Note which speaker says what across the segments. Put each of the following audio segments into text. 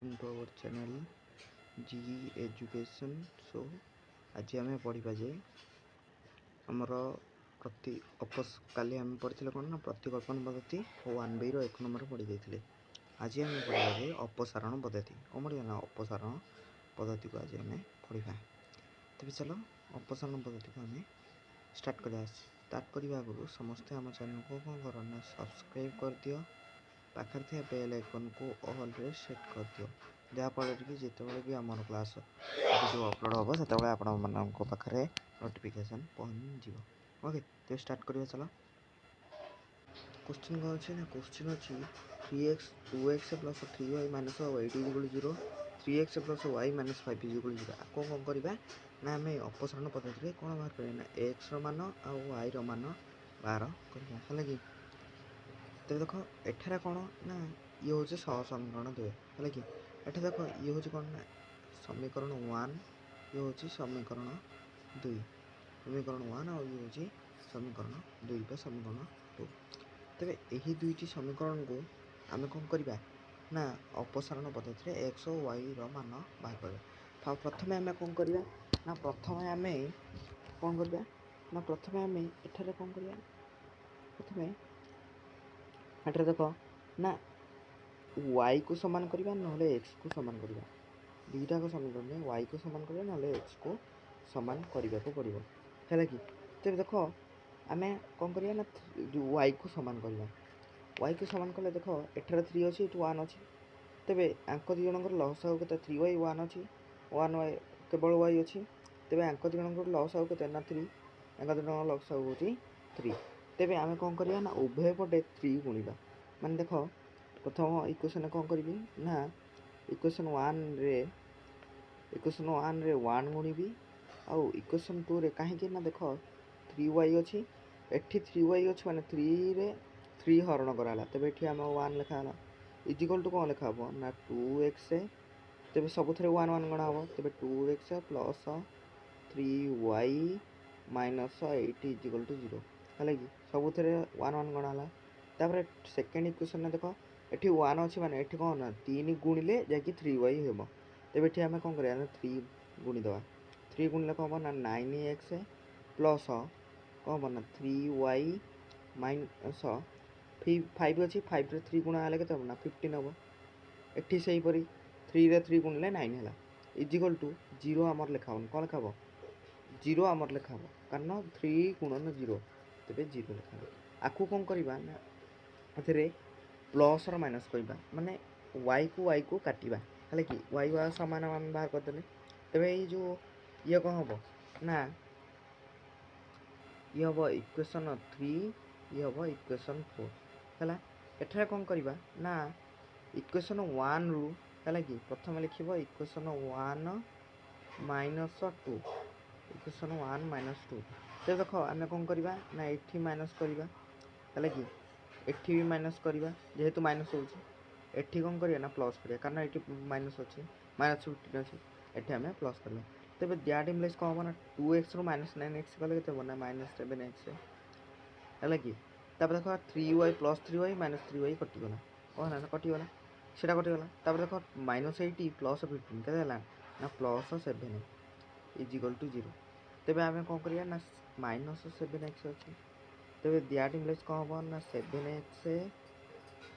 Speaker 1: into our channel GE Education. So आज आम पढ़ा जे आमर प्रति काली आम पढ़ी कौन ना प्रतिकल्पन पद्धति और 1B एक नंबर पढ़ी जाइए। आज आम पढ़ा जे अपसारण पद्धति कौन पढ़ा ना अपसारण पद्धति को आज आम पढ़ा। तेज चलो अपसारण पद्धति को आम स्टार्ट करा। स्टार्ट करने आगु समस्ते आम चैनल को कौन कर ना सब्सक्राइब कर दियो, पाखर थे बेल आइकन को ऑल रे सेट कर दियो, जहाँफल कि जितेबाला भी आम क्लास जो अपलोड हम से आपे नोटिफिकेशन पहुँच जाए। ओके तो स्टार्ट करिए। चलो क्वेश्चन कौन अच्छे ना क्वेश्चन अच्छी 3x 2x plus 3y minus 8 equal 0 3x plus y minus 5 equal 0 आपको कौन करवा ना आम अपसारण पद्धति कौन बाहर करें ना x मान आउ y मान बाहर करवा कि। तो देख एठार कौन ना ये हूँ सहसमीकरण 2 है कि एठ देख ये हूँ कौन ना समीकरण 1 ये हूँ समीकरण 2 समीकरण 1 और ये हूँ समीकरण 2 बा समीकरण 2। तेरे यही दुईटी समीकरण को आम कौन करवा ना अपसारण पद्धति एक्स और वाई मान बाहर करवा। प्रथम आम कौन करवा ना प्रथम आम कौन करवा ना प्रथम आम एठार कौन करवा प्रथम एठार देख ना y को समान करवा ना x को समान करवा दुईटा को समीकरण में y को समान करवा ना x को समान करने को पड़ो है कि। तेज देख आम कौन करवा ना y को समान करवा y को समान कले देख एठार 3 अच्छी ये 1 अच्छी तेरे आंक दी जनकर लस आउ के 3y 1 अच्छी 1y केवल y अच्छी तेरे आंक दी जनकर लस आउ के ना 3 आंक दी जन लस आउ हूँ 3। तेरे आम कौन करवा ना उभय पटे 3 गुणा मान देख प्रथम इक्वेशन कौन करी ना इक्वेशन 1 रे 1 गुणिबी आउ इक्वेशन 2 रे कहीं ना देख 3y अच्छी एठी 3y अच्छी माने 3 रे 3 हरण कराला तेरे ये आम 1 लिखाला इजिकल टू कौन लिखा हम ना 2x तेरे सब 1 1 गणा हम तेरे 2x plus 3y minus 8 is equal to 0 है कि सब 1 1 गणाला। तापर सेकेंड इक्वेशन देख ये 1 अच्छी माने ये कौन ना 3 गुणिले जाकि 3y हम तेरे ये आम कौन करा 3 गुणीदे 3 गुणिले कौन हम ना 9x प्लस कौन हम ना 3y माइनस 5 अच्छी 5 रे 3 गुणा हेल्ले के ना 15 हम एटी से हीपरी 3 रे 3 गुणिले 9 है इजिकल टू 0 आमर लिखा हम कौन लिखा 0 आमर लिखा हम कारण 3 गुणन 0 तेरे 0 लिखा आपको कौन करवा ना ए प्लस माइनस करवा माने y को काटिबा है कि y सामान आम बाहर करदे तेरे ये जो ये कौन हम ना ये हम इक्वेशन 3 ये हम इक्वेशन 4 है एठार कौन करवा ना इक्वेशन 1 रु है कि प्रथम लिखिब इक्वेशन 1 माइनस 2 इक्वेशन 1 माइनस 2 तो देख आम कौन करवा ना ये माइनस करवा है कि एठी भी माइनस करवा जेहेतु माइनस होती कौन करवा ना प्लस करवा कारण ये माइनस अच्छे माइनस 15 अच्छी ये आम प्लस करवा। तेज दैट इम्प्लाइज कौन हम ना 2x रु माइनस 9x कले के ना माइनस 7x है कि। देख 3y plus 3y minus 3y कटिगला कौन है ना कटिगला से कटिगला देख माइनस 8 प्लस 15 के ना प्लस 7 इजिकल टू 0 तेज आम कौन करवा ना माइनस 7x अच्छी तेज दैट इम्प्लाइज कौन हम ना 7x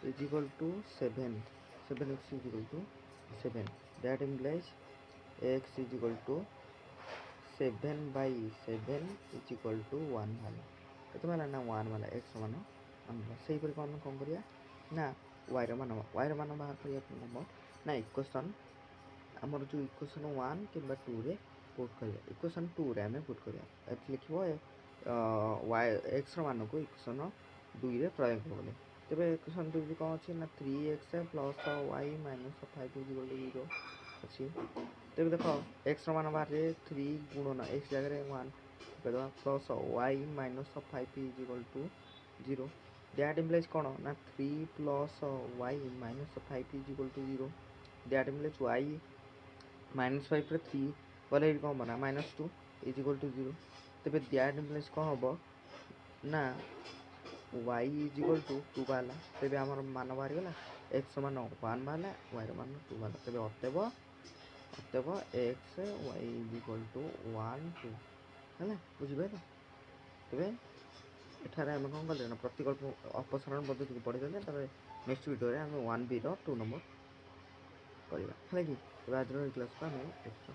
Speaker 1: equal to 7x equal to 7 that implies x equal to 7/7 equal to 1 वाला केते वाला ना 1 वाला x मान से कौन करवा ना y मान बाहर करवा ना इक्वेशन आमर जो इक्वेशन 1 कि 2 रे पुट करवा इक्वेशन 2 रे आम पुट करवा लिख y x मान को इक्वेशन 2 रे प्रयोग कले तेज इक्वेशन 2 कौन अच्छी ना 3x plus y minus 5 equal to 0 अच्छी। तेज देख एक्स मान बाहर 3 गुणन एक्स जगह 1 plus y minus 5 equal to 0 that implies कौन ना 3 plus y minus 5 equal to 0 that implies y minus 5 रे 3 गले कौन हम ना माइनस 2 इजिकल टू 0 तेज दैट इम्प्लाइज कौन हम ना y इजिकल टू 2 बाहर तेज आम मान बाहर गला एक्स मान 1 बाहर वाई मान 2 बाहर तेज अतएव एक्स वाई इक्वल टू 1 2 है बुझिपारे तेज एठारे आम कौन कले ना प्रतिकल्प अपसारण पद्धति को पढ़ी देते नेक्स्ट वीडियो आम 1b 2 नंबर करवा है कि आज क्लास को आम रखुचे।